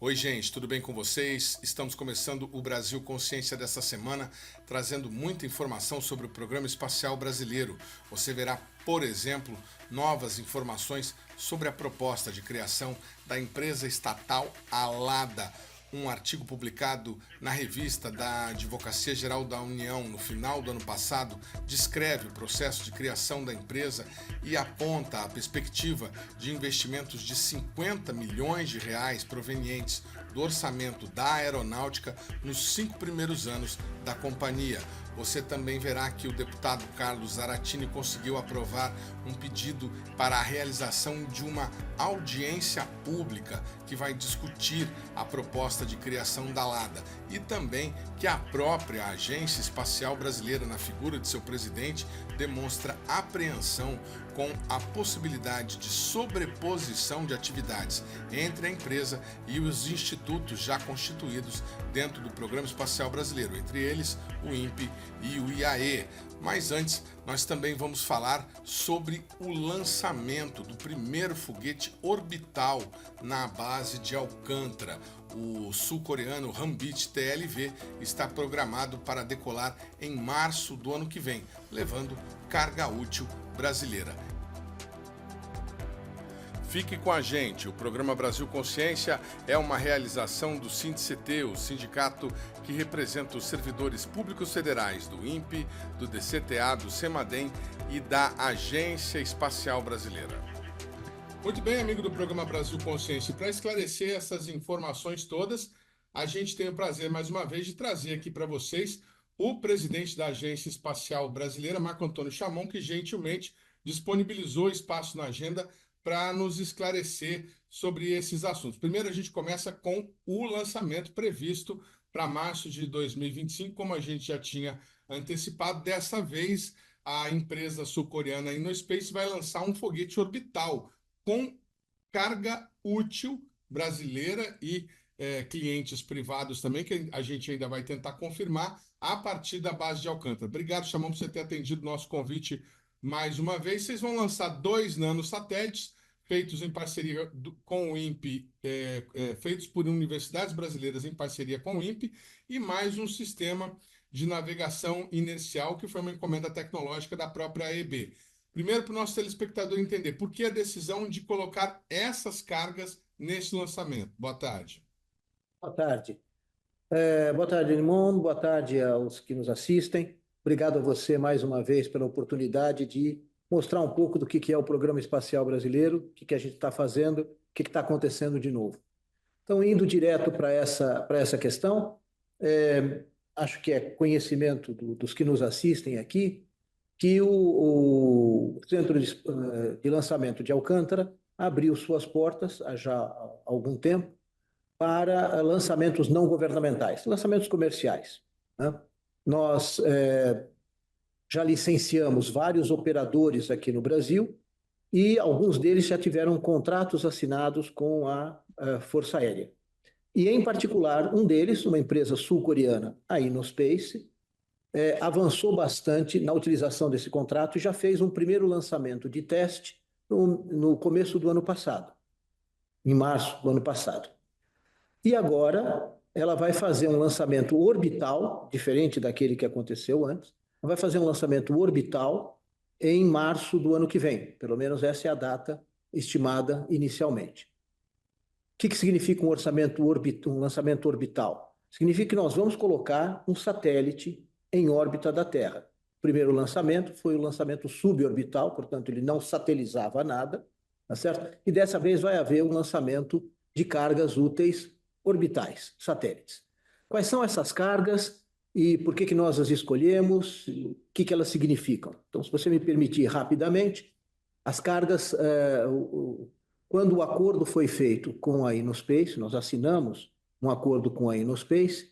Oi, gente, tudo bem com vocês? Estamos começando o Brasil Consciência dessa semana, trazendo muita informação sobre o Programa Espacial Brasileiro. Você verá, por exemplo, novas informações sobre a proposta de criação da empresa estatal Alada. Um artigo publicado na revista da Advocacia Geral da União no final do ano passado descreve o processo de criação da empresa e aponta a perspectiva de investimentos de 50 milhões de reais provenientes do orçamento da aeronáutica nos 5 primeiros anos da companhia. Você também verá que o deputado Carlos Zaratini conseguiu aprovar um pedido para a realização de uma audiência pública que vai discutir a proposta de criação da Alada e também que a própria Agência Espacial Brasileira, na figura de seu presidente, demonstra apreensão com a possibilidade de sobreposição de atividades entre a empresa e os institutos já constituídos dentro do Programa Espacial Brasileiro, entre eles o INPE e o IAE. Mas antes, nós também vamos falar sobre o lançamento do primeiro foguete orbital na base de Alcântara. O sul-coreano Hanbit TLV está programado para decolar em março do ano que vem, levando carga útil brasileira. Fique com a gente, o programa Brasil Consciência é uma realização do SINDCT, o sindicato que representa os servidores públicos federais do INPE, do DCTA, do CEMADEM e da Agência Espacial Brasileira. Muito bem, amigo do programa Brasil Consciência, para esclarecer essas informações todas, a gente tem o prazer mais uma vez de trazer aqui para vocês o presidente da Agência Espacial Brasileira, Marco Antônio Chamon, que gentilmente disponibilizou espaço na agenda para nos esclarecer sobre esses assuntos. Primeiro, a gente começa com o lançamento previsto para março de 2025, como a gente já tinha antecipado. Dessa vez, a empresa sul-coreana InnoSpace vai lançar um foguete orbital com carga útil brasileira e clientes privados também, que a gente ainda vai tentar confirmar a partir da base de Alcântara. Obrigado, Chamon, por você ter atendido o nosso convite mais uma vez. Vocês vão lançar 2 nanosatélites feitos em parceria com o INPE, feitos por universidades brasileiras em parceria com o INPE, e mais um sistema de navegação inercial, que foi uma encomenda tecnológica da própria AEB. Primeiro, para o nosso telespectador entender, por que a decisão de colocar essas cargas nesse lançamento? Boa tarde. Boa tarde. Boa tarde, Edmundo. Boa tarde aos que nos assistem. Obrigado a você mais uma vez pela oportunidade de mostrar um pouco do que é o Programa Espacial Brasileiro, o que a gente está fazendo, o que está acontecendo de novo. Então, indo direto para essa questão, acho que é conhecimento dos que nos assistem aqui, que o Centro de Lançamento de Alcântara abriu suas portas há já algum tempo para lançamentos não governamentais, lançamentos comerciais, né? Nós já licenciamos vários operadores aqui no Brasil e alguns deles já tiveram contratos assinados com a Força Aérea. E, em particular, um deles, uma empresa sul-coreana, a InnoSpace, avançou bastante na utilização desse contrato e já fez um primeiro lançamento de teste no começo do ano passado, em março do ano passado. E agora ela vai fazer um lançamento orbital, diferente daquele que aconteceu antes. Ela vai fazer um lançamento orbital em março do ano que vem. Pelo menos essa é a data estimada inicialmente. O que significa um lançamento orbital? Significa que nós vamos colocar um satélite em órbita da Terra. O primeiro lançamento foi o lançamento suborbital, portanto ele não satelizava nada, tá certo? E dessa vez vai haver um lançamento de cargas úteis orbitais, satélites. Quais são essas cargas e por que nós as escolhemos, o que elas significam? Então, se você me permitir rapidamente, as cargas, quando o acordo foi feito com a InnoSpace, nós assinamos um acordo com a InnoSpace,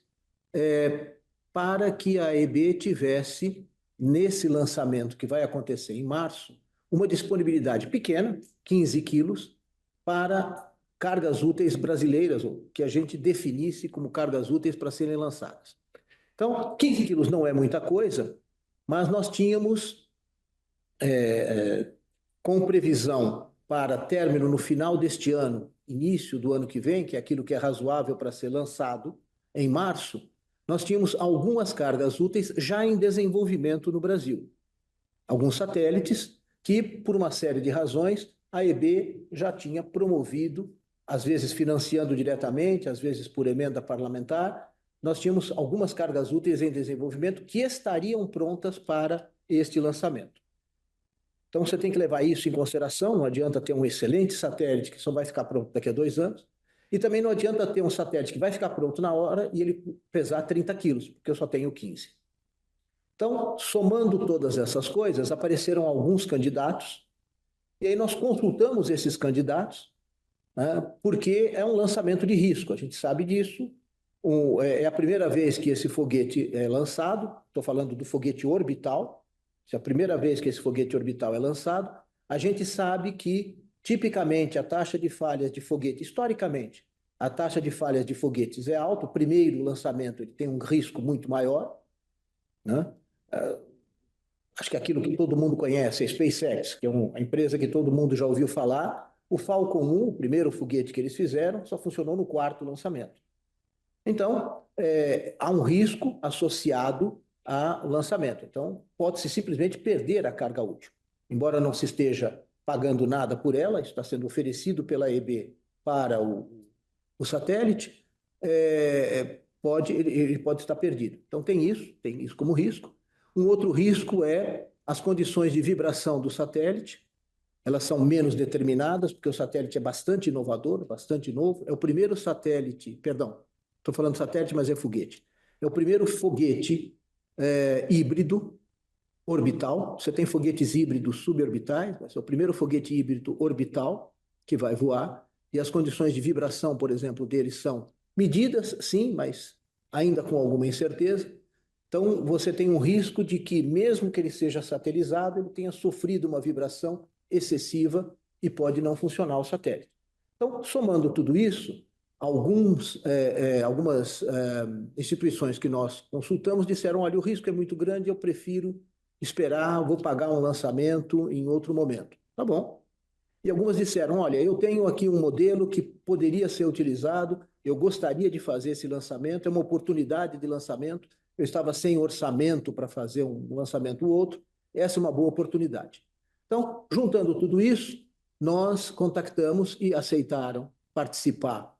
para que a AEB tivesse, nesse lançamento que vai acontecer em março, uma disponibilidade pequena, 15 quilos, para cargas úteis brasileiras, que a gente definisse como cargas úteis para serem lançadas. Então, 15 quilos não é muita coisa, mas nós tínhamos, com previsão para término no final deste ano início do ano que vem, que é aquilo que é razoável para ser lançado em março, nós tínhamos algumas cargas úteis já em desenvolvimento no Brasil. Alguns satélites que, por uma série de razões, a EB já tinha promovido, às vezes financiando diretamente, às vezes por emenda parlamentar. Nós tínhamos algumas cargas úteis em desenvolvimento que estariam prontas para este lançamento. Então, você tem que levar isso em consideração. Não adianta ter um excelente satélite que só vai ficar pronto daqui a 2 anos, e também não adianta ter um satélite que vai ficar pronto na hora e ele pesar 30 quilos, porque eu só tenho 15. Então, somando todas essas coisas, apareceram alguns candidatos, e aí nós consultamos esses candidatos, né, porque é um lançamento de risco, a gente sabe disso. É a primeira vez que esse foguete é lançado, estou falando do foguete orbital, se é a primeira vez que esse foguete orbital é lançado, a gente sabe que, tipicamente, a taxa de falhas de foguete, historicamente, a taxa de falhas de foguetes é alta. O primeiro lançamento ele tem um risco muito maior, né? Acho que aquilo que todo mundo conhece, a SpaceX, que é uma empresa que todo mundo já ouviu falar, o Falcon 1, o primeiro foguete que eles fizeram, só funcionou no 4º lançamento. Então, há um risco associado ao lançamento. Então, pode-se simplesmente perder a carga útil. Embora não se esteja pagando nada por ela, isso está sendo oferecido pela EB para o satélite, ele pode estar perdido. Então, tem isso como risco. Um outro risco é as condições de vibração do satélite. Elas são menos determinadas, porque o satélite é bastante inovador, bastante novo. É o primeiro satélite, perdão, estou falando satélite, mas é foguete. É o primeiro foguete híbrido orbital. Você tem foguetes híbridos suborbitais, mas é o primeiro foguete híbrido orbital que vai voar. E as condições de vibração, por exemplo, deles são medidas, sim, mas ainda com alguma incerteza. Então, você tem um risco de que, mesmo que ele seja satelizado, ele tenha sofrido uma vibração excessiva e pode não funcionar o satélite. Então, somando tudo isso, algumas instituições que nós consultamos disseram: olha, o risco é muito grande, eu prefiro esperar, vou pagar um lançamento em outro momento. Tá bom. E algumas disseram: olha, eu tenho aqui um modelo que poderia ser utilizado, eu gostaria de fazer esse lançamento, é uma oportunidade de lançamento, eu estava sem orçamento para fazer um lançamento ou outro, essa é uma boa oportunidade. Então, juntando tudo isso, nós contactamos e aceitaram participar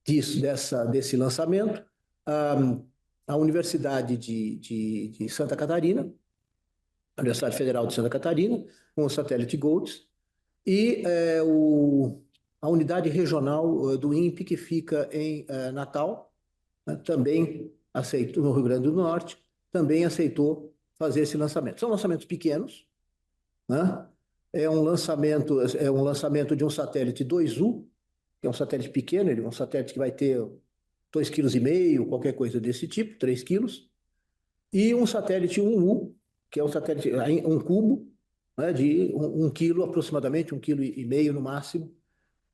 desse lançamento a Universidade de Santa Catarina, a Universidade Federal de Santa Catarina, com o satélite GOLDS, e a unidade regional do INPE, que fica em Natal, né, também aceitou, no Rio Grande do Norte, também aceitou fazer esse lançamento. São lançamentos pequenos, né? É um lançamento de um satélite 2U, que é um satélite pequeno, ele é um satélite que vai ter 2,5 kg, qualquer coisa desse tipo, 3 quilos, e um satélite 1U, que é um satélite, um cubo, né, de 1 quilo aproximadamente, 1,5 kg no máximo.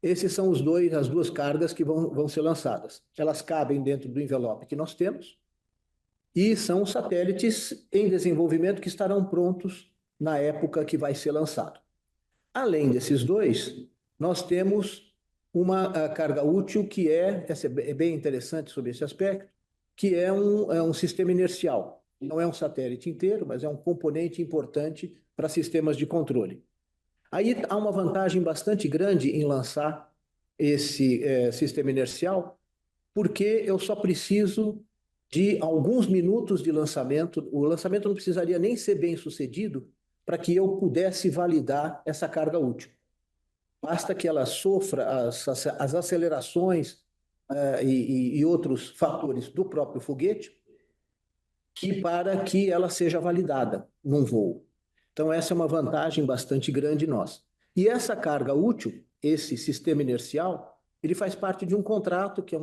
Esses são as duas cargas que vão ser lançadas. Elas cabem dentro do envelope que nós temos e são satélites em desenvolvimento que estarão prontos na época que vai ser lançado. Além desses dois, nós temos uma carga útil que essa é bem interessante sobre esse aspecto, que é um sistema inercial. Não é um satélite inteiro, mas é um componente importante para sistemas de controle. Aí há uma vantagem bastante grande em lançar esse sistema inercial, porque eu só preciso de alguns minutos de lançamento. O lançamento não precisaria nem ser bem sucedido para que eu pudesse validar essa carga útil. Basta que ela sofra as acelerações e outros fatores do próprio foguete para que ela seja validada num voo. Então, essa é uma vantagem bastante grande nossa. E essa carga útil, esse sistema inercial, ele faz parte de um contrato que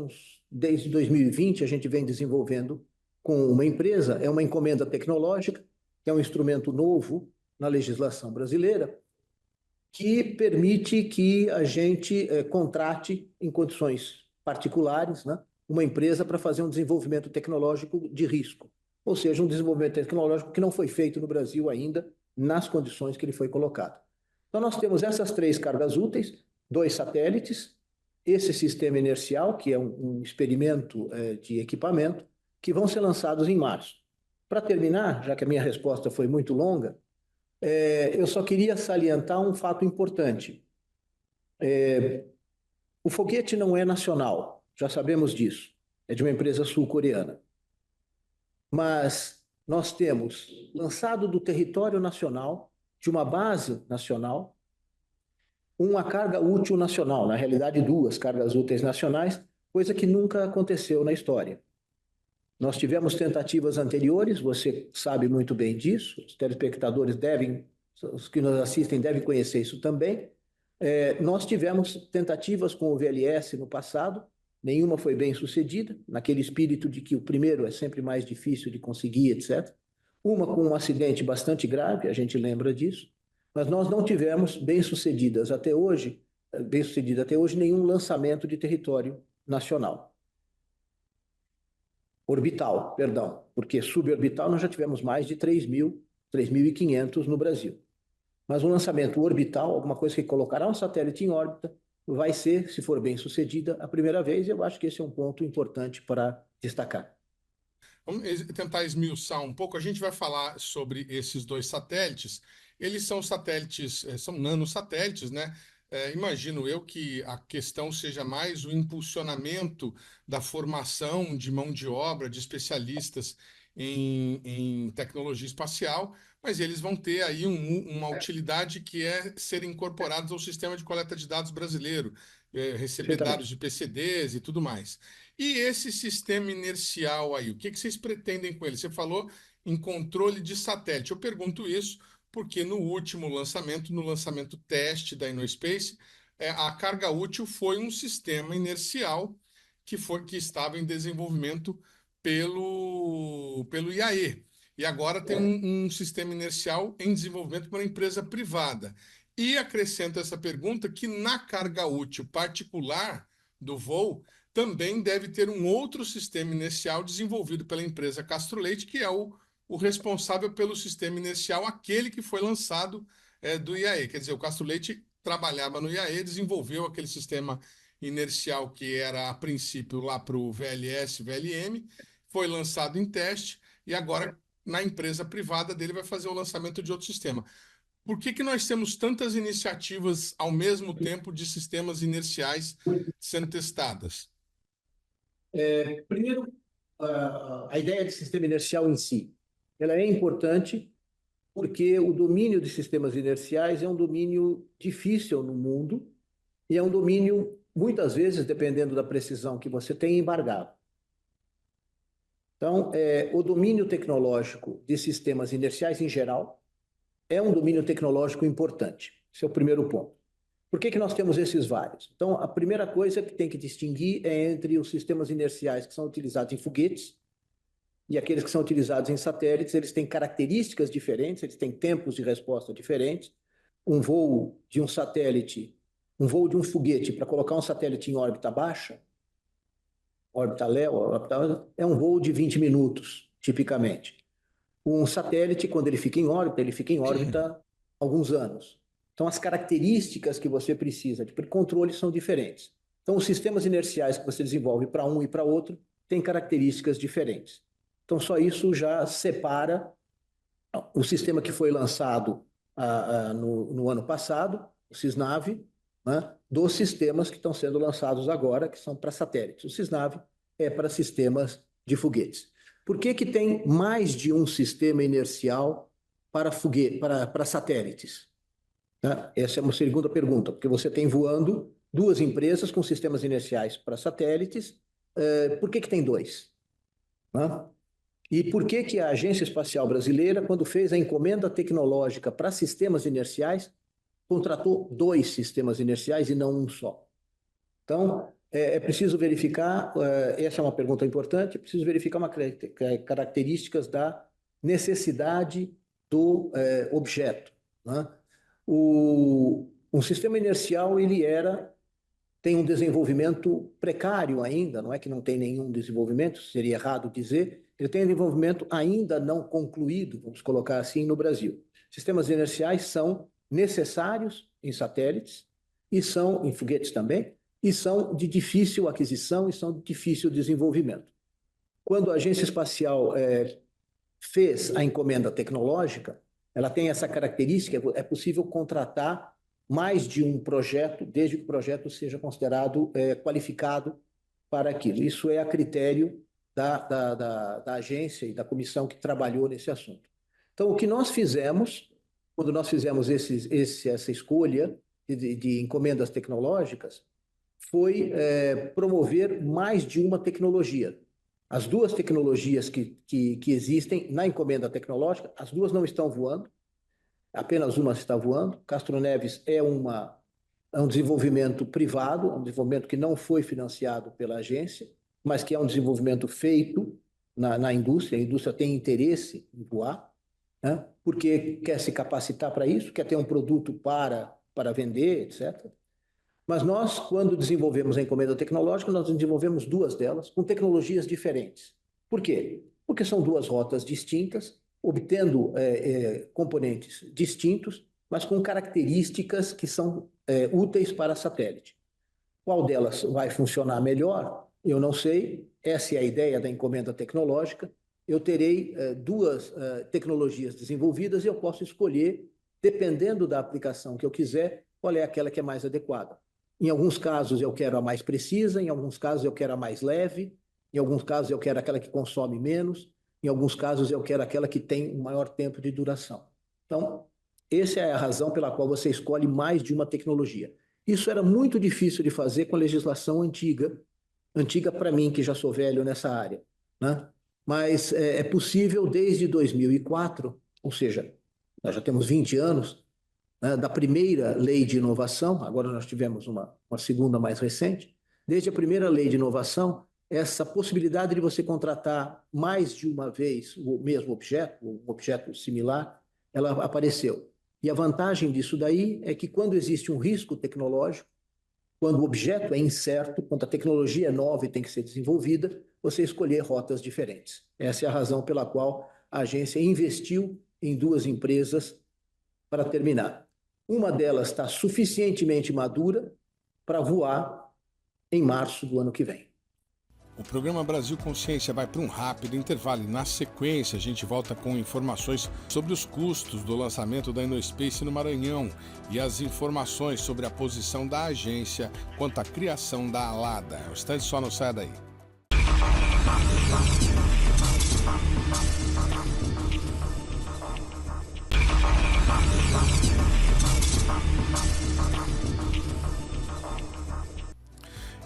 desde 2020 a gente vem desenvolvendo com uma empresa, é uma encomenda tecnológica, que é um instrumento novo na legislação brasileira, que permite que a gente contrate em condições particulares, né, uma empresa para fazer um desenvolvimento tecnológico de risco. Ou seja, um desenvolvimento tecnológico que não foi feito no Brasil ainda, nas condições que ele foi colocado. Então, nós temos essas 3 cargas úteis, 2 satélites, esse sistema inercial, que é um experimento de equipamento, que vão ser lançados em março. Para terminar, já que a minha resposta foi muito longa, eu só queria salientar um fato importante. O foguete não é nacional, já sabemos disso, é de uma empresa sul-coreana. Mas nós temos lançado do território nacional, de uma base nacional, uma carga útil nacional, na realidade, duas cargas úteis nacionais, coisa que nunca aconteceu na história. Nós tivemos tentativas anteriores, você sabe muito bem disso, os telespectadores devem, os que nos assistem devem conhecer isso também. Nós tivemos tentativas com o VLS no passado, nenhuma foi bem sucedida, naquele espírito de que o primeiro é sempre mais difícil de conseguir, etc. Uma com um acidente bastante grave, a gente lembra disso, mas nós não tivemos bem-sucedido até hoje nenhum lançamento de território nacional. Orbital, perdão, porque suborbital nós já tivemos mais de 3.500 no Brasil. Mas um lançamento orbital, alguma coisa que colocará um satélite em órbita, vai ser, se for bem sucedida, a primeira vez, e eu acho que esse é um ponto importante para destacar. Vamos tentar esmiuçar um pouco. A gente vai falar sobre esses dois satélites. Eles são satélites, são nanosatélites, né? Imagino eu que a questão seja mais o impulsionamento da formação de mão de obra, de especialistas em tecnologia espacial, mas eles vão ter aí uma utilidade que é serem incorporados ao sistema de coleta de dados brasileiro, receber dados de PCDs e tudo mais. E esse sistema inercial aí, o que vocês pretendem com ele? Você falou em controle de satélite. Eu pergunto isso porque no último lançamento, no lançamento teste da InnoSpace, a carga útil foi um sistema inercial que estava em desenvolvimento pelo IAE. E agora tem um sistema inercial em desenvolvimento por uma empresa privada. E acrescento essa pergunta que na carga útil particular do voo, também deve ter um outro sistema inercial desenvolvido pela empresa Castro Leite, que é o responsável pelo sistema inercial, aquele que foi lançado do IAE. Quer dizer, o Castro Leite trabalhava no IAE, desenvolveu aquele sistema inercial que era, a princípio, lá para o VLS, VLM, foi lançado em teste e agora, na empresa privada dele, vai fazer o lançamento de outro sistema. Por que nós temos tantas iniciativas ao mesmo tempo de sistemas inerciais sendo testadas? Primeiro, a ideia de sistema inercial em si, ela é importante porque o domínio de sistemas inerciais é um domínio difícil no mundo e é um domínio, muitas vezes, dependendo da precisão que você tem, embargado. Então, o domínio tecnológico de sistemas inerciais em geral é um domínio tecnológico importante. Esse é o primeiro ponto. Por que nós temos esses vários? Então, a primeira coisa que tem que distinguir é entre os sistemas inerciais que são utilizados em foguetes e aqueles que são utilizados em satélites. Eles têm características diferentes, eles têm tempos de resposta diferentes. Um voo de um satélite, um voo de um foguete para colocar um satélite em órbita baixa, órbita LEO, é um voo de 20 minutos, tipicamente. Um satélite, quando ele fica em órbita alguns anos. Então, as características que você precisa de controle são diferentes. Então, os sistemas inerciais que você desenvolve para um e para outro têm características diferentes. Então, só isso já separa o sistema que foi lançado no ano passado, o Cisnav, né, dos sistemas que estão sendo lançados agora, que são para satélites. O Cisnav é para sistemas de foguetes. Por que tem mais de um sistema inercial para satélites? Essa é uma segunda pergunta, porque você tem voando duas empresas com sistemas inerciais para satélites. Por que tem dois? E por que a Agência Espacial Brasileira, quando fez a encomenda tecnológica para sistemas inerciais, contratou dois sistemas inerciais e não um só? Então, é preciso verificar, essa é uma pergunta importante, é preciso verificar características da necessidade do objeto. Um sistema inercial, tem um desenvolvimento precário ainda, não é que não tem nenhum desenvolvimento, seria errado dizer, ele tem um desenvolvimento ainda não concluído, vamos colocar assim, no Brasil. Sistemas inerciais são necessários em satélites, e são em foguetes também, e são de difícil aquisição e são de difícil desenvolvimento. Quando a Agência Espacial fez a encomenda tecnológica, ela tem essa característica, é possível contratar mais de um projeto, desde que o projeto seja considerado qualificado para aquilo. Isso é a critério da agência e da comissão que trabalhou nesse assunto. Então, o que nós fizemos, quando nós fizemos essa escolha de encomendas tecnológicas, foi promover mais de uma tecnologia. As duas tecnologias que existem na encomenda tecnológica, as duas não estão voando, apenas uma está voando. Castro Neves é um desenvolvimento privado, um desenvolvimento que não foi financiado pela agência, mas que é um desenvolvimento feito na indústria. A indústria tem interesse em voar, né? Porque quer se capacitar para isso, quer ter um produto para vender, etc. Mas nós, quando desenvolvemos a encomenda tecnológica, nós desenvolvemos duas delas com tecnologias diferentes. Por quê? Porque são duas rotas distintas, obtendo componentes distintos, mas com características que são úteis para satélite. Qual delas vai funcionar melhor? Eu não sei. Essa é a ideia da encomenda tecnológica. Eu terei duas tecnologias desenvolvidas e eu posso escolher, dependendo da aplicação que eu quiser, qual é aquela que é mais adequada. Em alguns casos eu quero a mais precisa, em alguns casos eu quero a mais leve, em alguns casos eu quero aquela que consome menos, em alguns casos eu quero aquela que tem um maior tempo de duração. Então, essa é a razão pela qual você escolhe mais de uma tecnologia. Isso era muito difícil de fazer com a legislação antiga para mim, que já sou velho nessa área, né? Mas é possível desde 2004, ou seja, nós já temos 20 anos, né, da primeira lei de inovação, agora nós tivemos uma segunda mais recente, desde a primeira lei de inovação, essa possibilidade de você contratar mais de uma vez o mesmo objeto, um objeto similar, ela apareceu. E a vantagem disso daí é que quando existe um risco tecnológico, quando o objeto é incerto, quando a tecnologia é nova e tem que ser desenvolvida, você escolher rotas diferentes. Essa é a razão pela qual a agência investiu em duas empresas para terminar. Uma delas está suficientemente madura para voar em março do ano que vem. O programa Brasil Consciência vai para um rápido intervalo e, na sequência, a gente volta com informações sobre os custos do lançamento da InnoSpace no Maranhão e as informações sobre a posição da agência quanto à criação da Alada. O instante só, não saia daí.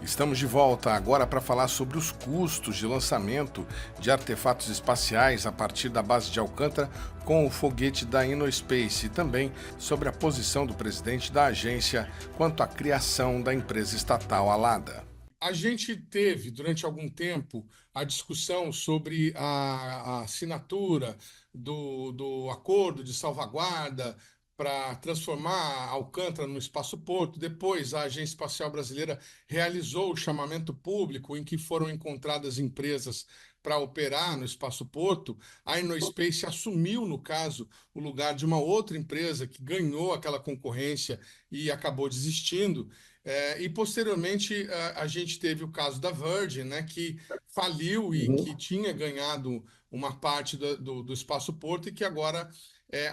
Estamos de volta agora para falar sobre os custos de lançamento de artefatos espaciais a partir da base de Alcântara com o foguete da InnoSpace e também sobre a posição do presidente da agência quanto à criação da empresa estatal Alada. A gente teve, durante algum tempo, a discussão sobre a assinatura do acordo de salvaguarda para transformar Alcântara no espaço-porto. Depois, a Agência Espacial Brasileira realizou o chamamento público em que foram encontradas empresas para operar no espaço-porto. A InnoSpace assumiu, no caso, o lugar de uma outra empresa que ganhou aquela concorrência e acabou desistindo. E, posteriormente, a gente teve o caso da Virgin, né, que faliu e que tinha ganhado uma parte do espaço-porto e que agora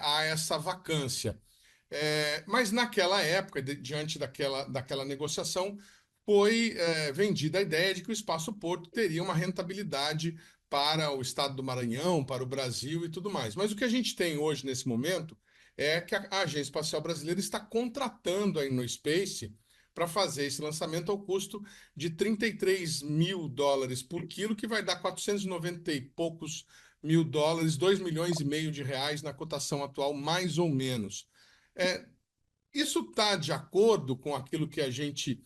há essa vacância. Mas naquela época, diante daquela negociação, foi vendida a ideia de que o espaço-porto teria uma rentabilidade para o estado do Maranhão, para o Brasil e tudo mais. Mas o que a gente tem hoje, nesse momento, é que a Agência Espacial Brasileira está contratando a InnoSpace para fazer esse lançamento ao custo de $33 mil por quilo, que vai dar 490 e poucos mil dólares, 2,5 milhões de reais na cotação atual, mais ou menos. Isso está de acordo com aquilo que a gente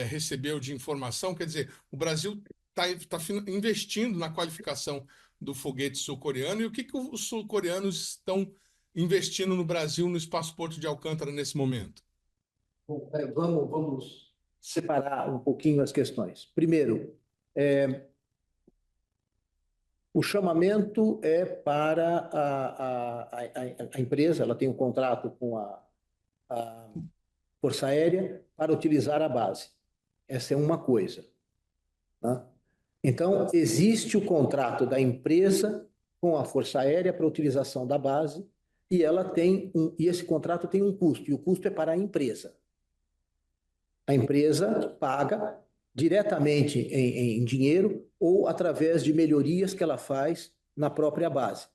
recebeu de informação? Quer dizer, o Brasil está investindo na qualificação do foguete sul-coreano, e o que os sul-coreanos estão investindo no Brasil, no espaço-porto de Alcântara, nesse momento? Bom, vamos separar um pouquinho as questões. Primeiro, o chamamento é para a empresa, ela tem um contrato com a Força Aérea para utilizar a base. Essa é uma coisa, né? Então, existe o contrato da empresa com a Força Aérea para a utilização da base e esse contrato tem um custo, e o custo é para a empresa. A empresa paga diretamente em dinheiro ou através de melhorias que ela faz na própria base,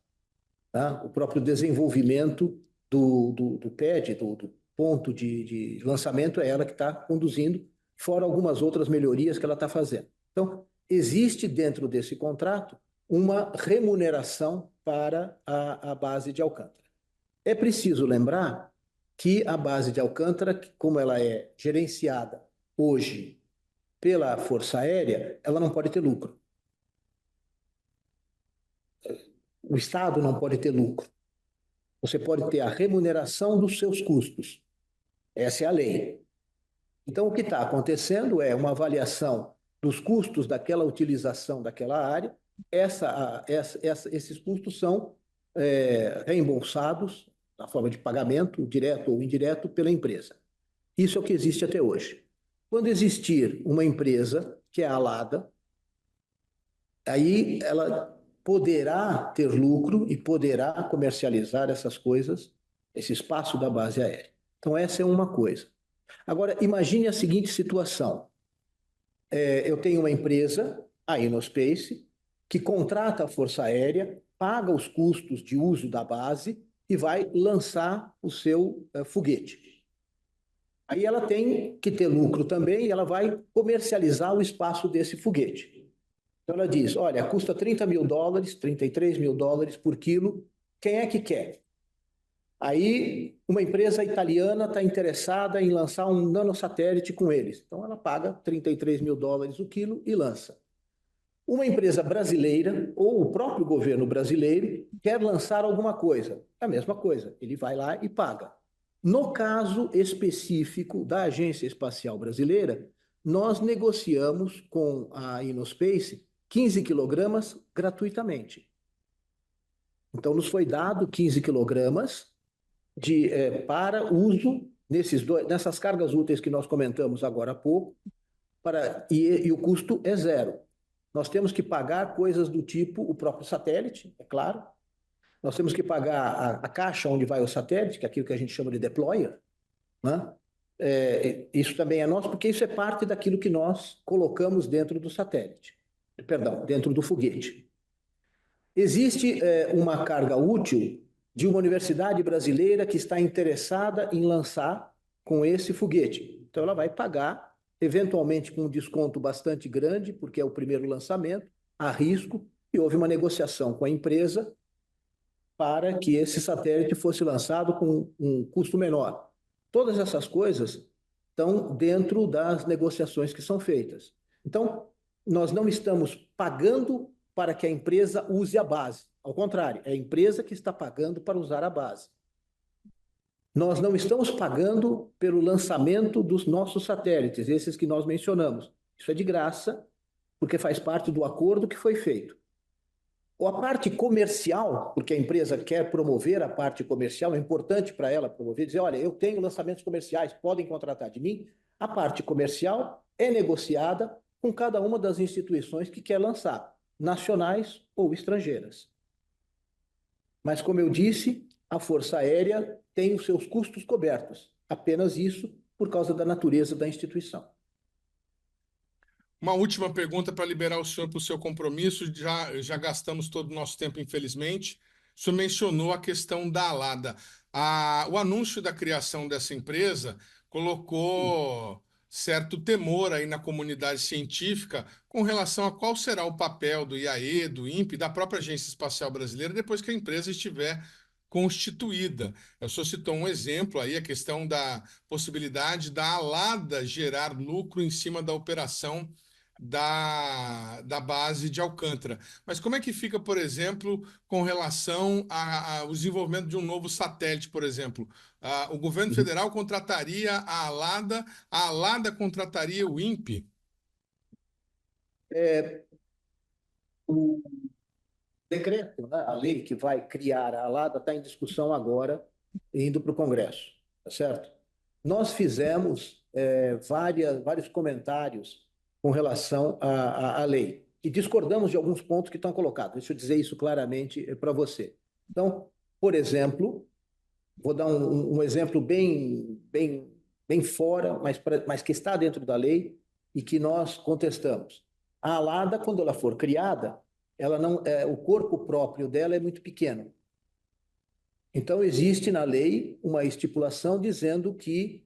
tá? O próprio desenvolvimento do PED, do ponto de lançamento, é ela que está conduzindo, fora algumas outras melhorias que ela está fazendo. Então, existe dentro desse contrato uma remuneração para a base de Alcântara. É preciso lembrar que a base de Alcântara, como ela é gerenciada hoje pela Força Aérea, ela não pode ter lucro. O Estado não pode ter lucro. Você pode ter a remuneração dos seus custos. Essa é a lei. Então, o que está acontecendo é uma avaliação dos custos daquela utilização daquela área. Esses custos são reembolsados na forma de pagamento, direto ou indireto, pela empresa. Isso é o que existe até hoje. Quando existir uma empresa, que é a Alada, aí ela poderá ter lucro e poderá comercializar essas coisas, esse espaço da base aérea. Então, essa é uma coisa. Agora, imagine a seguinte situação. Eu tenho uma empresa, a Innospace, que contrata a Força Aérea, paga os custos de uso da base e vai lançar o seu foguete. Aí ela tem que ter lucro também e ela vai comercializar o espaço desse foguete. Então ela diz, olha, custa $30.000, $33.000 por quilo, quem é que quer? Aí uma empresa italiana está interessada em lançar um nanosatélite com eles. Então ela paga $33.000 o quilo e lança. Uma empresa brasileira ou o próprio governo brasileiro quer lançar alguma coisa. É a mesma coisa, ele vai lá e paga. No caso específico da Agência Espacial Brasileira, nós negociamos com a Innospace 15 quilogramas gratuitamente. Então, nos foi dado 15 quilogramas para uso nessas cargas úteis que nós comentamos agora há pouco, e o custo é zero. Nós temos que pagar coisas do tipo o próprio satélite, é claro. Nós temos que pagar a caixa onde vai o satélite, que é aquilo que a gente chama de deployer, né? Isso também é nosso, porque isso é parte daquilo que nós colocamos dentro do satélite, perdão, dentro do foguete. Existe uma carga útil de uma universidade brasileira que está interessada em lançar com esse foguete. Então, ela vai pagar, eventualmente com um desconto bastante grande, porque é o primeiro lançamento, a risco, e houve uma negociação com a empresa para que esse satélite fosse lançado com um custo menor. Todas essas coisas estão dentro das negociações que são feitas. Então, nós não estamos pagando para que a empresa use a base. Ao contrário, é a empresa que está pagando para usar a base. Nós não estamos pagando pelo lançamento dos nossos satélites, esses que nós mencionamos. Isso é de graça, porque faz parte do acordo que foi feito. Ou a parte comercial, porque a empresa quer promover a parte comercial, é importante para ela promover, dizer, olha, eu tenho lançamentos comerciais, podem contratar de mim. A parte comercial é negociada com cada uma das instituições que quer lançar, nacionais ou estrangeiras. Mas, como eu disse, a Força Aérea tem os seus custos cobertos, apenas isso por causa da natureza da instituição. Uma última pergunta para liberar o senhor para o seu compromisso. Já gastamos todo o nosso tempo, infelizmente. O senhor mencionou a questão da Alada. O anúncio da criação dessa empresa colocou certo temor aí na comunidade científica com relação a qual será o papel do IAE, do INPE, da própria Agência Espacial Brasileira, depois que a empresa estiver constituída. O senhor citou um exemplo aí, a questão da possibilidade da Alada gerar lucro em cima da operação da base de Alcântara. Mas como é que fica, por exemplo, com relação ao desenvolvimento de um novo satélite, por exemplo? O governo federal contrataria a Alada contrataria o INPE? O decreto, né, a lei que vai criar a ALADA está em discussão agora, indo para o Congresso, tá certo? Nós fizemos vários comentários com relação à lei. E discordamos de alguns pontos que estão colocados. Deixa eu dizer isso claramente para você. Então, por exemplo, vou dar um exemplo bem fora, mas que está dentro da lei e que nós contestamos. A ALADA, quando ela for criada, ela não, o corpo próprio dela é muito pequeno. Então, existe na lei uma estipulação dizendo que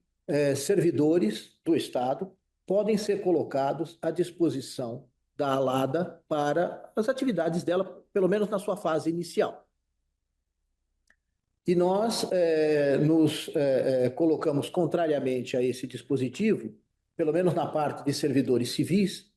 servidores do Estado podem ser colocados à disposição da ALADA para as atividades dela, pelo menos na sua fase inicial. E nós nos colocamos contrariamente a esse dispositivo, pelo menos na parte de servidores civis,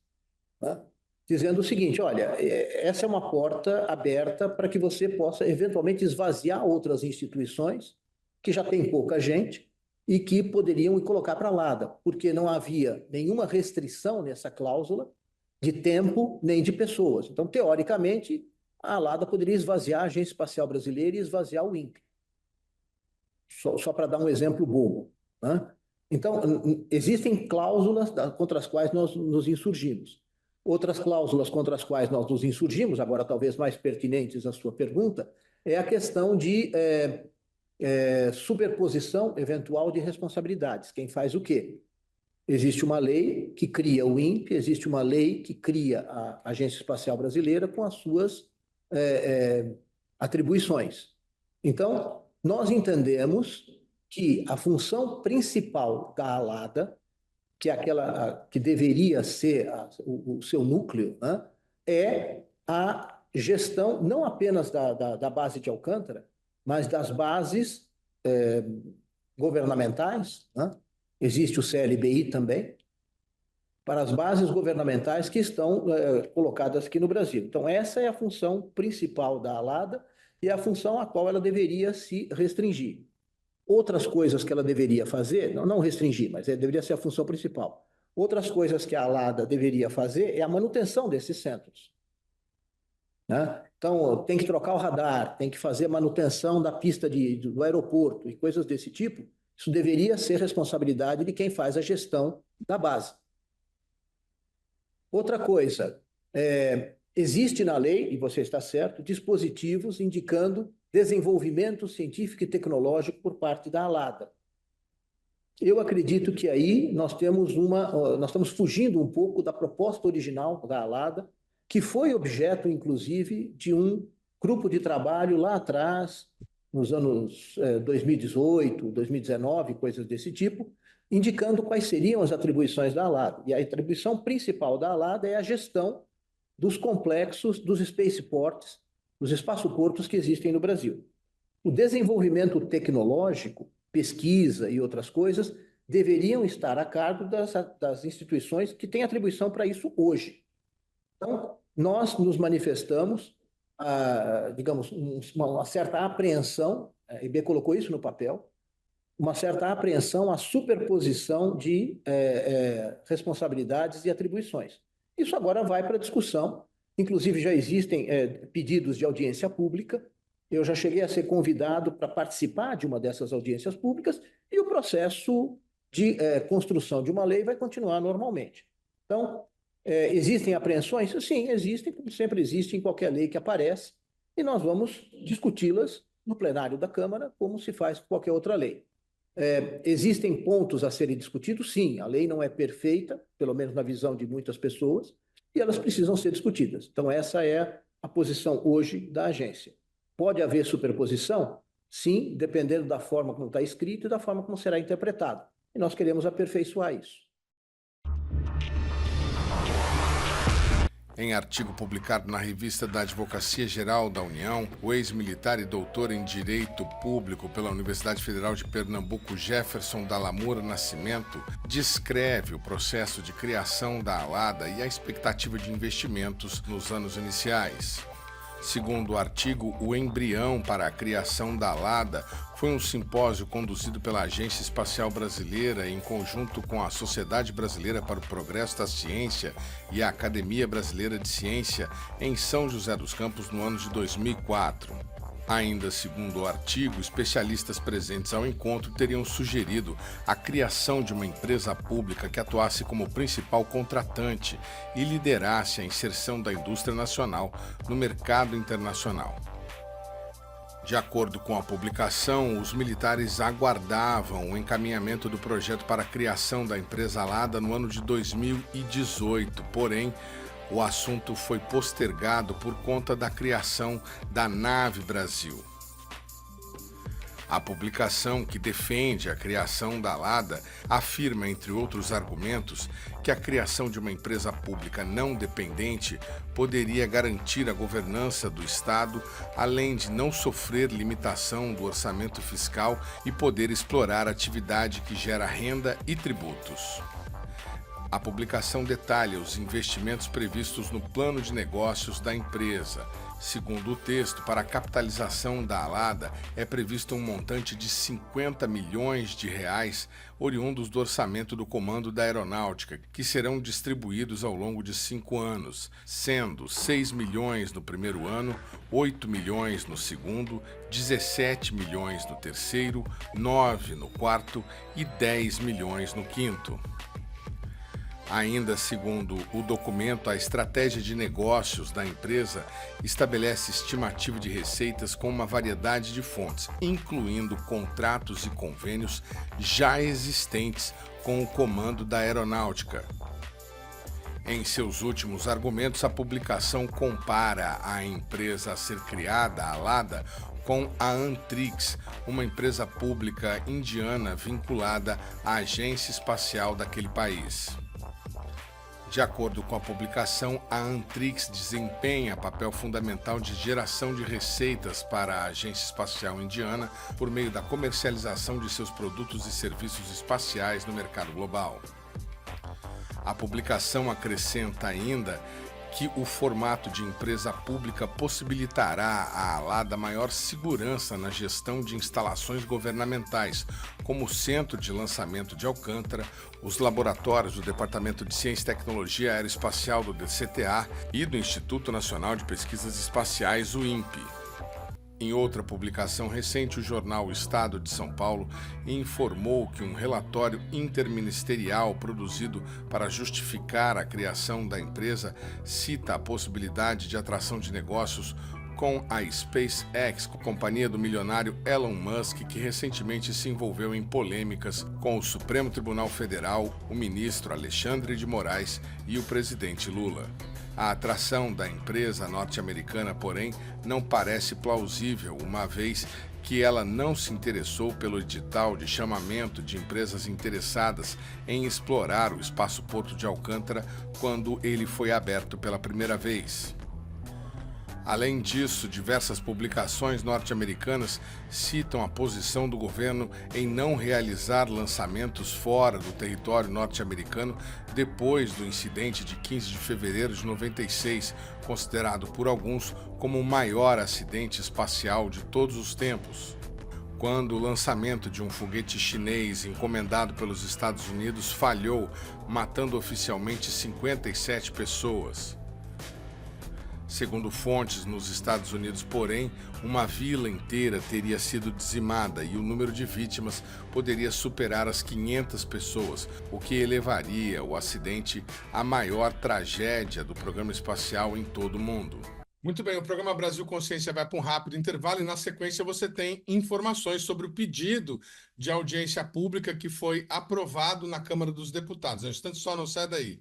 né, dizendo o seguinte: olha, essa é uma porta aberta para que você possa eventualmente esvaziar outras instituições que já têm pouca gente e que poderiam colocar para a ALADA, porque não havia nenhuma restrição nessa cláusula de tempo nem de pessoas. Então, teoricamente, a ALADA poderia esvaziar a Agência Espacial Brasileira e esvaziar o INPE. Só para dar um exemplo bobo, né? Então, existem cláusulas contra as quais nós nos insurgimos. Outras cláusulas contra as quais nós nos insurgimos, agora talvez mais pertinentes à sua pergunta, é a questão de superposição eventual de responsabilidades. Quem faz o quê? Existe uma lei que cria o INPE, existe uma lei que cria a Agência Espacial Brasileira com as suas atribuições. Então, nós entendemos que a função principal da ALADA, que é aquela que deveria ser o seu núcleo, né, é a gestão não apenas da base de Alcântara, mas das bases governamentais, né? Existe o CLBI também, para as bases governamentais que estão colocadas aqui no Brasil. Então, essa é a função principal da ALADA e é a função a qual ela deveria se restringir. Outras coisas que ela deveria fazer, não restringir, mas deveria ser a função principal. Outras coisas que a ALADA deveria fazer é a manutenção desses centros, né? Então, tem que trocar o radar, tem que fazer manutenção da pista do aeroporto e coisas desse tipo. Isso deveria ser responsabilidade de quem faz a gestão da base. Outra coisa, existe na lei, e você está certo, dispositivos indicando desenvolvimento científico e tecnológico por parte da ALADA. Eu acredito que aí nós estamos fugindo um pouco da proposta original da ALADA, que foi objeto, inclusive, de um grupo de trabalho lá atrás, nos anos 2018, 2019, coisas desse tipo, indicando quais seriam as atribuições da ALADA. E a atribuição principal da ALADA é a gestão dos complexos, dos spaceports, dos espaçoportos que existem no Brasil. O desenvolvimento tecnológico, pesquisa e outras coisas, deveriam estar a cargo das instituições que têm atribuição para isso hoje. Então, nós nos manifestamos, digamos, uma certa apreensão, a IB colocou isso no papel, uma certa apreensão à superposição de responsabilidades e atribuições. Isso agora vai para discussão, inclusive já existem pedidos de audiência pública, eu já cheguei a ser convidado para participar de uma dessas audiências públicas e o processo de construção de uma lei vai continuar normalmente. Então, existem apreensões? Sim, existem, como sempre existe em qualquer lei que aparece, e nós vamos discuti-las no plenário da Câmara, como se faz com qualquer outra lei. Existem pontos a serem discutidos? Sim, a lei não é perfeita, pelo menos na visão de muitas pessoas, e elas precisam ser discutidas. Então, essa é a posição hoje da agência. Pode haver superposição? Sim, dependendo da forma como está escrito e da forma como será interpretado. E nós queremos aperfeiçoar isso. Em artigo publicado na Revista da Advocacia Geral da União, o ex-militar e doutor em Direito Público pela Universidade Federal de Pernambuco, Jefferson Dallamura Nascimento, descreve o processo de criação da ALADA e a expectativa de investimentos nos anos iniciais. Segundo o artigo, o embrião para a criação da ALADA foi um simpósio conduzido pela Agência Espacial Brasileira em conjunto com a Sociedade Brasileira para o Progresso da Ciência e a Academia Brasileira de Ciência em São José dos Campos no ano de 2004. Ainda segundo o artigo, especialistas presentes ao encontro teriam sugerido a criação de uma empresa pública que atuasse como principal contratante e liderasse a inserção da indústria nacional no mercado internacional. De acordo com a publicação, os militares aguardavam o encaminhamento do projeto para a criação da empresa Alada no ano de 2018, porém, o assunto foi postergado por conta da criação da Nave Brasil. A publicação, que defende a criação da Alada, afirma, entre outros argumentos, que a criação de uma empresa pública não dependente poderia garantir a governança do Estado, além de não sofrer limitação do orçamento fiscal e poder explorar atividade que gera renda e tributos. A publicação detalha os investimentos previstos no plano de negócios da empresa. Segundo o texto, para a capitalização da Alada é previsto um montante de 50 milhões de reais oriundos do orçamento do Comando da Aeronáutica, que serão distribuídos ao longo de 5 anos, sendo 6 milhões no primeiro ano, 8 milhões no segundo, 17 milhões no terceiro, 9 no quarto e 10 milhões no quinto. Ainda segundo o documento, a estratégia de negócios da empresa estabelece estimativa de receitas com uma variedade de fontes, incluindo contratos e convênios já existentes com o Comando da Aeronáutica. Em seus últimos argumentos, a publicação compara a empresa a ser criada, a Alada, com a Antrix, uma empresa pública indiana vinculada à agência espacial daquele país. De acordo com a publicação, a Antrix desempenha papel fundamental de geração de receitas para a Agência Espacial Indiana por meio da comercialização de seus produtos e serviços espaciais no mercado global. A publicação acrescenta ainda que o formato de empresa pública possibilitará à Alada maior segurança na gestão de instalações governamentais, como o Centro de Lançamento de Alcântara, os laboratórios do Departamento de Ciência e Tecnologia Aeroespacial do DCTA e do Instituto Nacional de Pesquisas Espaciais, o INPE. Em outra publicação recente, o jornal O Estado de São Paulo informou que um relatório interministerial produzido para justificar a criação da empresa cita a possibilidade de atração de negócios com a SpaceX, companhia do milionário Elon Musk, que recentemente se envolveu em polêmicas com o Supremo Tribunal Federal, o ministro Alexandre de Moraes e o presidente Lula. A atração da empresa norte-americana, porém, não parece plausível, uma vez que ela não se interessou pelo edital de chamamento de empresas interessadas em explorar o espaço Porto de Alcântara quando ele foi aberto pela primeira vez. Além disso, diversas publicações norte-americanas citam a posição do governo em não realizar lançamentos fora do território norte-americano depois do incidente de 15 de fevereiro de 96, considerado por alguns como o maior acidente espacial de todos os tempos. Quando o lançamento de um foguete chinês encomendado pelos Estados Unidos falhou, matando oficialmente 57 pessoas. Segundo fontes nos Estados Unidos, porém, uma vila inteira teria sido dizimada e o número de vítimas poderia superar as 500 pessoas, o que elevaria o acidente à maior tragédia do programa espacial em todo o mundo. Muito bem, o programa Brasil Consciência vai para um rápido intervalo e na sequência você tem informações sobre o pedido de audiência pública que foi aprovado na Câmara dos Deputados. Um instante só, não sai daí.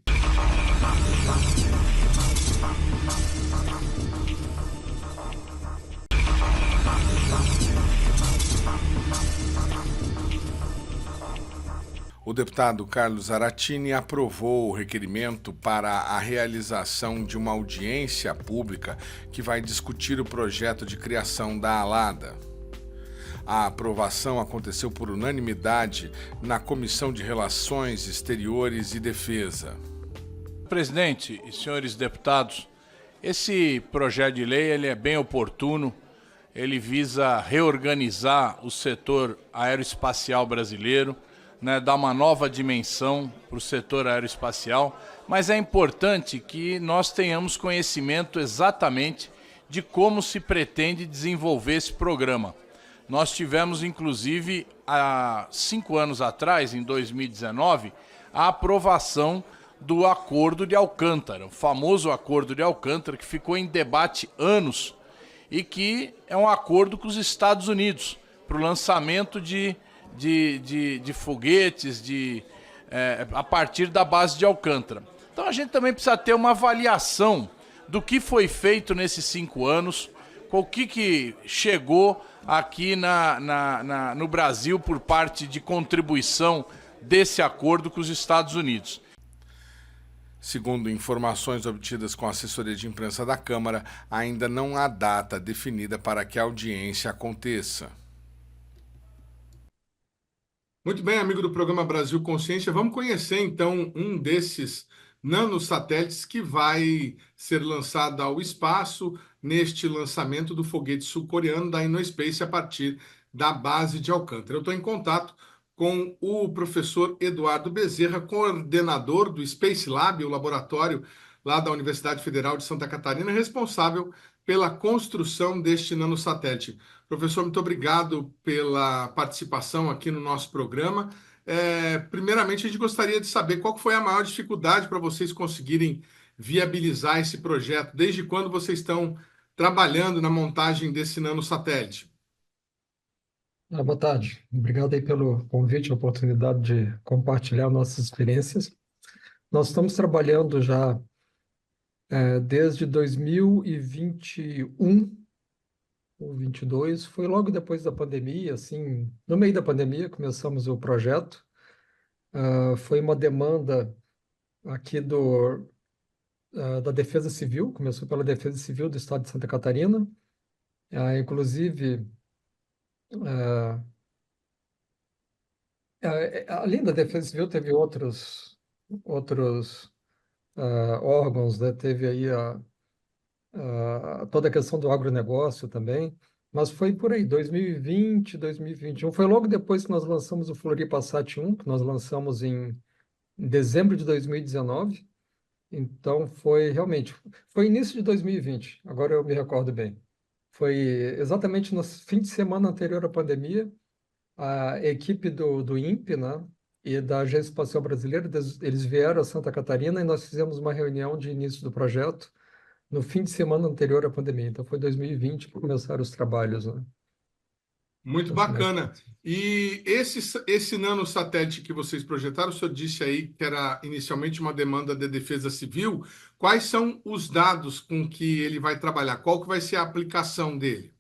O deputado Carlos Aratini aprovou o requerimento para a realização de uma audiência pública que vai discutir o projeto de criação da Alada. A aprovação aconteceu por unanimidade na Comissão de Relações Exteriores e Defesa. Presidente e senhores deputados, esse projeto de lei ele é bem oportuno. Ele visa reorganizar o setor aeroespacial brasileiro, dar uma nova dimensão para o setor aeroespacial, mas é importante que nós tenhamos conhecimento exatamente de como se pretende desenvolver esse programa. Nós tivemos, inclusive, há 5 anos atrás, em 2019, a aprovação do Acordo de Alcântara, o famoso Acordo de Alcântara, que ficou em debate anos e que é um acordo com os Estados Unidos para o lançamento de foguetes a partir da base de Alcântara. Então a gente também precisa ter uma avaliação do que foi feito nesses 5 anos, com o que chegou aqui no Brasil por parte de contribuição desse acordo com os Estados Unidos. Segundo informações obtidas com a assessoria de imprensa da Câmara, ainda não há data definida para que a audiência aconteça. Muito bem, amigo do programa Brasil Consciência, vamos conhecer então um desses nanosatélites que vai ser lançado ao espaço neste lançamento do foguete sul-coreano da Innospace a partir da base de Alcântara. Eu estou em contato com o professor Eduardo Bezerra, coordenador do Space Lab, o laboratório lá da Universidade Federal de Santa Catarina, responsável pela construção deste nanosatélite. Professor, muito obrigado pela participação aqui no nosso programa. Primeiramente, a gente gostaria de saber qual foi a maior dificuldade para vocês conseguirem viabilizar esse projeto. Desde quando vocês estão trabalhando na montagem desse nanosatélite? Boa tarde. Obrigado aí pelo convite, a oportunidade de compartilhar nossas experiências. Nós estamos trabalhando já desde 2021 ou 22, foi logo depois da pandemia, assim, no meio da pandemia começamos o projeto. Foi uma demanda aqui da Defesa Civil, começou pela Defesa Civil do Estado de Santa Catarina, inclusive... além da Defesa Civil, teve outros órgãos, né? Teve aí toda a questão do agronegócio também, mas foi por aí, 2020, 2021. Foi logo depois que nós lançamos o Floripa Sat 1, que nós lançamos em dezembro de 2019. Então, foi início de 2020, agora eu me recordo bem. Foi exatamente no fim de semana anterior à pandemia. A equipe do INPE, né, e da Agência Espacial Brasileira, eles vieram a Santa Catarina e nós fizemos uma reunião de início do projeto no fim de semana anterior à pandemia. Então, foi 2020 que começaram os trabalhos, né? Muito bacana. E esse nanosatélite que vocês projetaram, o senhor disse aí que era inicialmente uma demanda de defesa civil. Quais são os dados com que ele vai trabalhar? Qual que vai ser a aplicação dele?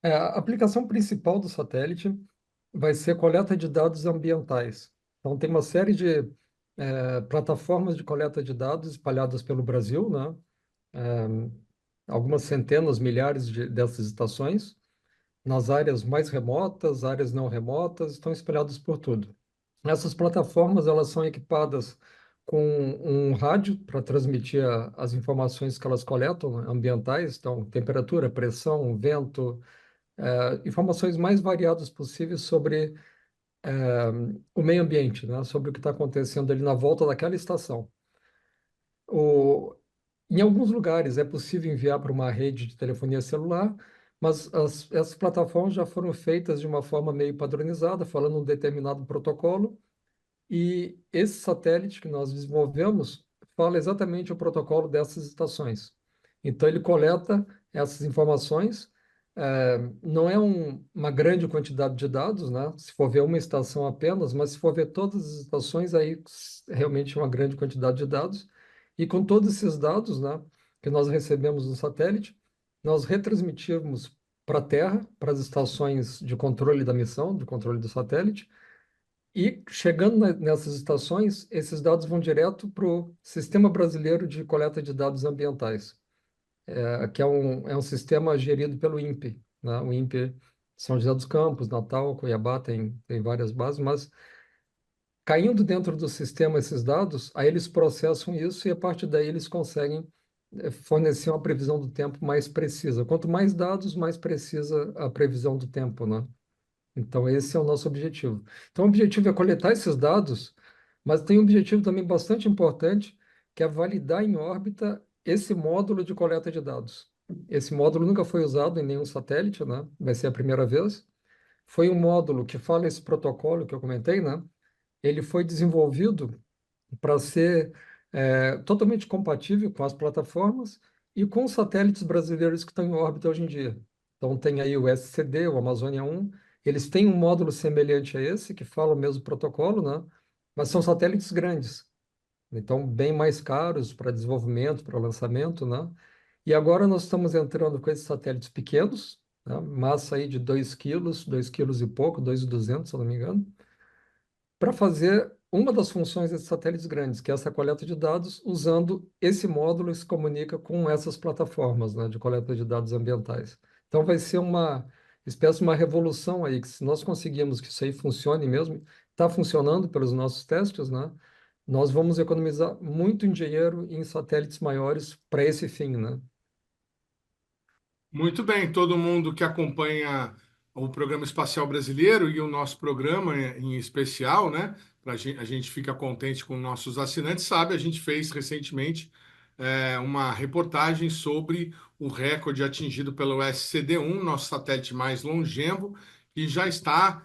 A aplicação principal do satélite vai ser coleta de dados ambientais. Então, tem uma série de plataformas de coleta de dados espalhadas pelo Brasil, né? Algumas centenas, milhares dessas estações, nas áreas mais remotas, áreas não remotas, estão espalhadas por tudo. Essas plataformas, elas são equipadas com um rádio para transmitir as informações que elas coletam, né, ambientais, então temperatura, pressão, vento, informações mais variadas possíveis sobre o meio ambiente, né, sobre o que está acontecendo ali na volta daquela estação. Em alguns lugares é possível enviar para uma rede de telefonia celular, mas essas plataformas já foram feitas de uma forma meio padronizada, falando um determinado protocolo, e esse satélite que nós desenvolvemos fala exatamente o protocolo dessas estações. Então, ele coleta essas informações, não é uma grande quantidade de dados, né? Se for ver uma estação apenas, mas se for ver todas as estações, aí realmente é uma grande quantidade de dados. E com todos esses dados, né, que nós recebemos do satélite, nós retransmitimos para a Terra, para as estações de controle da missão, de controle do satélite, e chegando nessas estações, esses dados vão direto para o Sistema Brasileiro de Coleta de Dados Ambientais, que é um sistema gerido pelo INPE, né? O INPE, São José dos Campos, Natal, Cuiabá, tem várias bases, mas caindo dentro do sistema esses dados, aí eles processam isso e a partir daí eles conseguem fornecer uma previsão do tempo mais precisa. Quanto mais dados, mais precisa a previsão do tempo, né? Então, esse é o nosso objetivo. Então, o objetivo é coletar esses dados, mas tem um objetivo também bastante importante, que é validar em órbita esse módulo de coleta de dados. Esse módulo nunca foi usado em nenhum satélite, né? Vai ser a primeira vez. Foi um módulo que fala esse protocolo que eu comentei, né? Ele foi desenvolvido para ser totalmente compatível com as plataformas e com os satélites brasileiros que estão em órbita hoje em dia. Então, tem aí o SCD, o Amazônia 1, eles têm um módulo semelhante a esse, que fala o mesmo protocolo, né? Mas são satélites grandes, então bem mais caros para desenvolvimento, para lançamento, né? E agora nós estamos entrando com esses satélites pequenos, né? Massa aí de 2 quilos, 2 quilos e pouco, 2.200, se eu não me engano, para fazer uma das funções desses satélites grandes, que é essa coleta de dados, usando esse módulo que se comunica com essas plataformas, né, de coleta de dados ambientais. Então vai ser uma espécie de uma revolução aí, que se nós conseguirmos que isso aí funcione mesmo, está funcionando pelos nossos testes, né, nós vamos economizar muito em dinheiro em satélites maiores para esse fim, né? Muito bem, todo mundo que acompanha o Programa Espacial Brasileiro e o nosso programa em especial, né? A gente fica contente com nossos assinantes, sabe? A gente fez recentemente uma reportagem sobre o recorde atingido pelo SCD-1, nosso satélite mais longevo, que já está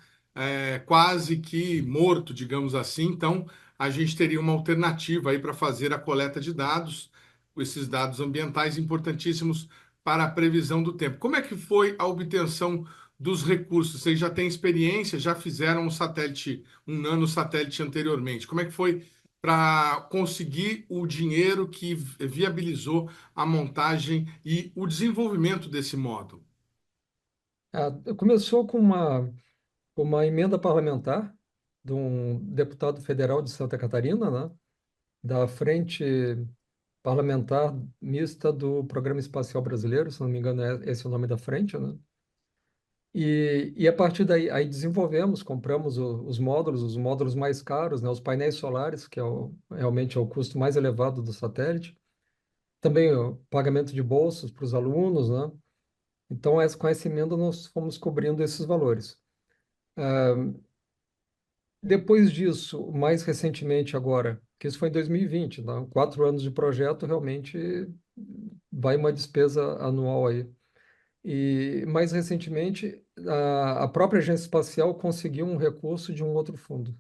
quase que morto, digamos assim. Então, a gente teria uma alternativa aí para fazer a coleta de dados, esses dados ambientais importantíssimos para a previsão do tempo. Como é que foi a obtenção dos recursos? Vocês já têm experiência, já fizeram um satélite, um nanosatélite anteriormente. Como é que foi para conseguir o dinheiro que viabilizou a montagem e o desenvolvimento desse módulo? Começou com uma emenda parlamentar de um deputado federal de Santa Catarina, né, da Frente Parlamentar Mista do Programa Espacial Brasileiro, se não me engano, esse é o nome da frente, né? E a partir daí, aí desenvolvemos, compramos os módulos mais caros, né? Os painéis solares, que realmente é o custo mais elevado do satélite. Também o pagamento de bolsas para os alunos, né? Então, com essa emenda, nós fomos cobrindo esses valores. Depois disso, mais recentemente agora, que isso foi em 2020, né? 4 anos de projeto, realmente vai uma despesa anual aí. E mais recentemente, a própria agência espacial conseguiu um recurso de um outro fundo.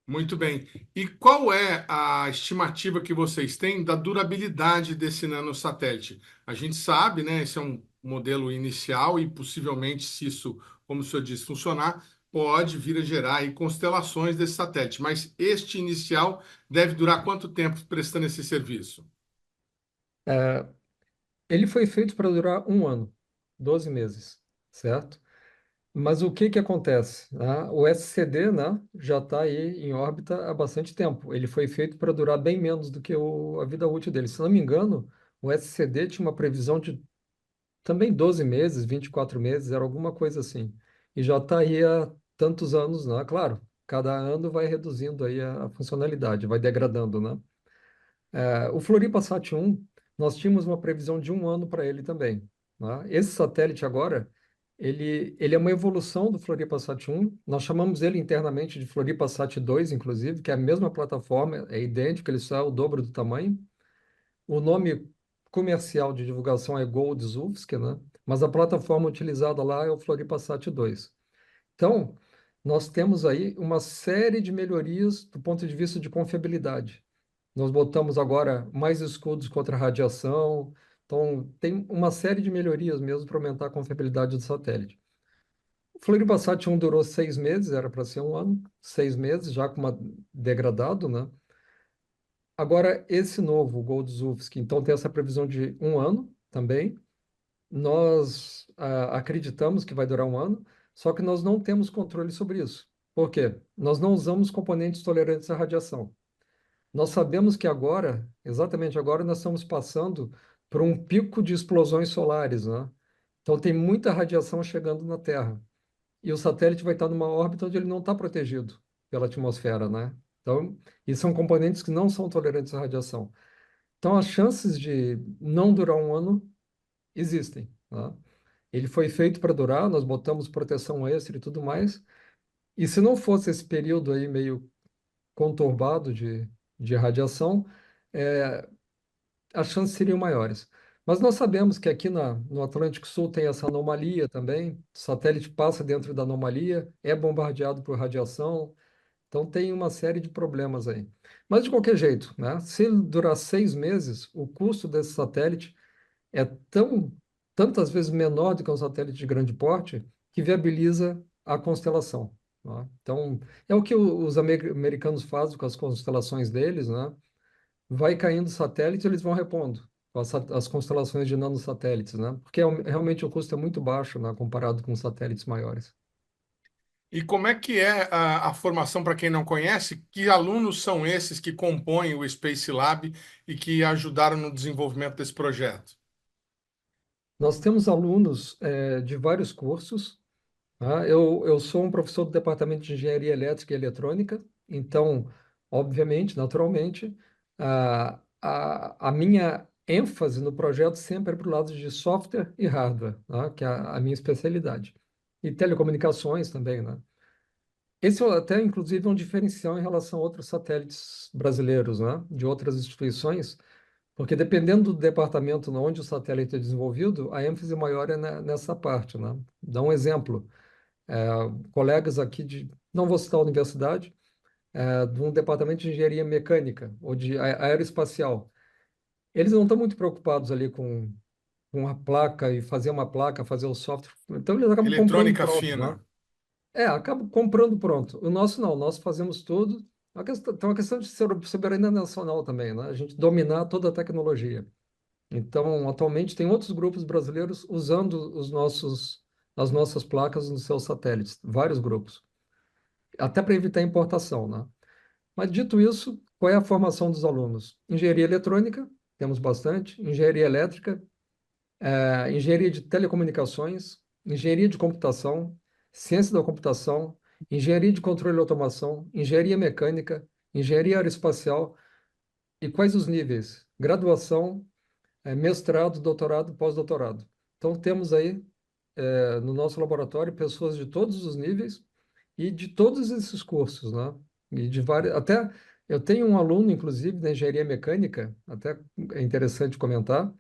Muito bem. E qual é a estimativa que vocês têm da durabilidade desse nanosatélite? A gente sabe, né? Esse é um modelo inicial e possivelmente, se isso, como o senhor disse, funcionar, pode vir a gerar aí constelações desse satélite. Mas este inicial deve durar quanto tempo prestando esse serviço? Ele foi feito para durar um ano, 12 meses, certo? Mas o que que acontece, né? O SCD, né, já está aí em órbita há bastante tempo. Ele foi feito para durar bem menos do que a vida útil dele. Se não me engano, o SCD tinha uma previsão de também 12 meses, 24 meses, era alguma coisa assim. E já está aí há tantos anos, né? Claro, cada ano vai reduzindo aí a funcionalidade, vai degradando, né? O Floripa Sat 1, nós tínhamos uma previsão de um ano para ele também, né? Esse satélite agora, ele é uma evolução do Floripa Sat 1. Nós chamamos ele internamente de Floripa Sat 2, inclusive, que é a mesma plataforma, é idêntico, ele só é o dobro do tamanho. O nome comercial de divulgação é Goldzufsk, né? Mas a plataforma utilizada lá é o Floripa Sat 2. Então, nós temos aí uma série de melhorias do ponto de vista de confiabilidade. Nós botamos agora mais escudos contra radiação. Então, tem uma série de melhorias mesmo para aumentar a confiabilidade do satélite. O Floribasat 1 durou 6 meses, era para ser um ano, 6 meses, já com uma degradado, né? Agora, esse novo Goldzufsk, então tem essa previsão de um ano também. Nós acreditamos que vai durar um ano, só que nós não temos controle sobre isso. Por quê? Nós não usamos componentes tolerantes à radiação. Nós sabemos que agora, exatamente agora, nós estamos passando por um pico de explosões solares, né? Então tem muita radiação chegando na Terra. E o satélite vai estar numa órbita onde ele não está protegido pela atmosfera, né? Então, e são componentes que não são tolerantes à radiação. Então, as chances de não durar um ano existem, né? Ele foi feito para durar, nós botamos proteção extra e tudo mais. E se não fosse esse período aí meio conturbado de radiação, é, as chances seriam maiores. Mas nós sabemos que aqui no Atlântico Sul tem essa anomalia também. O satélite passa dentro da anomalia, é bombardeado por radiação. Então tem uma série de problemas aí. Mas de qualquer jeito, né? Se ele durar 6 meses, o custo desse satélite é tantas vezes menor do que um satélite de grande porte que viabiliza a constelação, né? Então é o que os americanos fazem com as constelações deles, né? Vai caindo satélite, eles vão repondo com as constelações de nanosatélites, né? Porque realmente o custo é muito baixo, né, comparado com satélites maiores. E como é que é a formação para quem não conhece? Que alunos são esses que compõem o Space Lab e que ajudaram no desenvolvimento desse projeto? Nós temos alunos de vários cursos, tá? Eu sou um professor do Departamento de Engenharia Elétrica e Eletrônica, então, obviamente, naturalmente, a minha ênfase no projeto sempre é para o lado de software e hardware, tá? Que é a minha especialidade. E telecomunicações também, né? Esse é até, inclusive, um diferencial em relação a outros satélites brasileiros, né? De outras instituições, porque dependendo do departamento onde o satélite é desenvolvido, a ênfase maior é nessa parte, né? Dá um exemplo. É, colegas aqui não vou citar a universidade, de um departamento de engenharia mecânica ou de aeroespacial. Eles não estão muito preocupados ali com a placa e fazer uma placa, fazer o software. Então eles acabam comprando Eletrônica pronto, né? fina. Acabam comprando pronto. O nosso não, nós fazemos tudo. Tem uma questão de soberania nacional também, né? A gente dominar toda a tecnologia. Então, atualmente, tem outros grupos brasileiros usando as nossas placas nos seus satélites, vários grupos, até para evitar importação, né? Mas, dito isso, qual é a formação dos alunos? Engenharia eletrônica, temos bastante, engenharia elétrica, engenharia de telecomunicações, engenharia de computação, ciência da computação, engenharia de controle e automação, engenharia mecânica, engenharia aeroespacial. E quais os níveis? Graduação, mestrado, doutorado, pós-doutorado. Então, temos aí, no nosso laboratório, pessoas de todos os níveis e de todos esses cursos, né? E de várias, até eu tenho um aluno, inclusive, da engenharia mecânica, até é interessante comentar.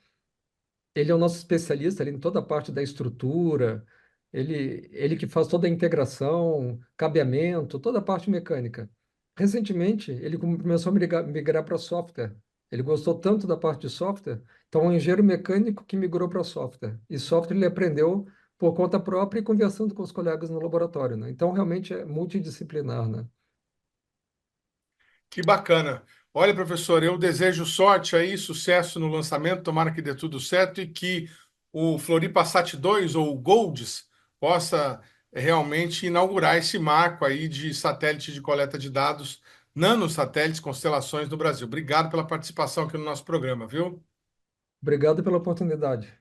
Ele é o nosso especialista ali em toda a parte da estrutura, ele que faz toda a integração, cabeamento, toda a parte mecânica. Recentemente, ele começou a migrar para software. Ele gostou tanto da parte de software, então é um engenheiro mecânico que migrou para software. E software ele aprendeu por conta própria e conversando com os colegas no laboratório, né? Então, realmente é multidisciplinar, né? Que bacana. Olha, professor, eu desejo sorte aí, sucesso no lançamento, tomara que dê tudo certo e que o Floripa Sat 2 ou o Golds possa realmente inaugurar esse marco aí de satélite de coleta de dados, nanosatélites, constelações no Brasil. Obrigado pela participação aqui no nosso programa, viu? Obrigado pela oportunidade.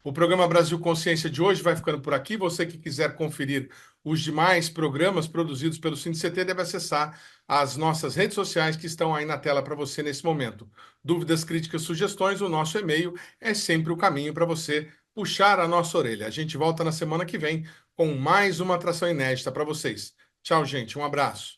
O programa Brasil Consciência de hoje vai ficando por aqui. Você que quiser conferir os demais programas produzidos pelo SINCT deve acessar as nossas redes sociais que estão aí na tela para você nesse momento. Dúvidas, críticas, sugestões, o nosso e-mail é sempre o caminho para você puxar a nossa orelha. A gente volta na semana que vem com mais uma atração inédita para vocês. Tchau, gente. Um abraço.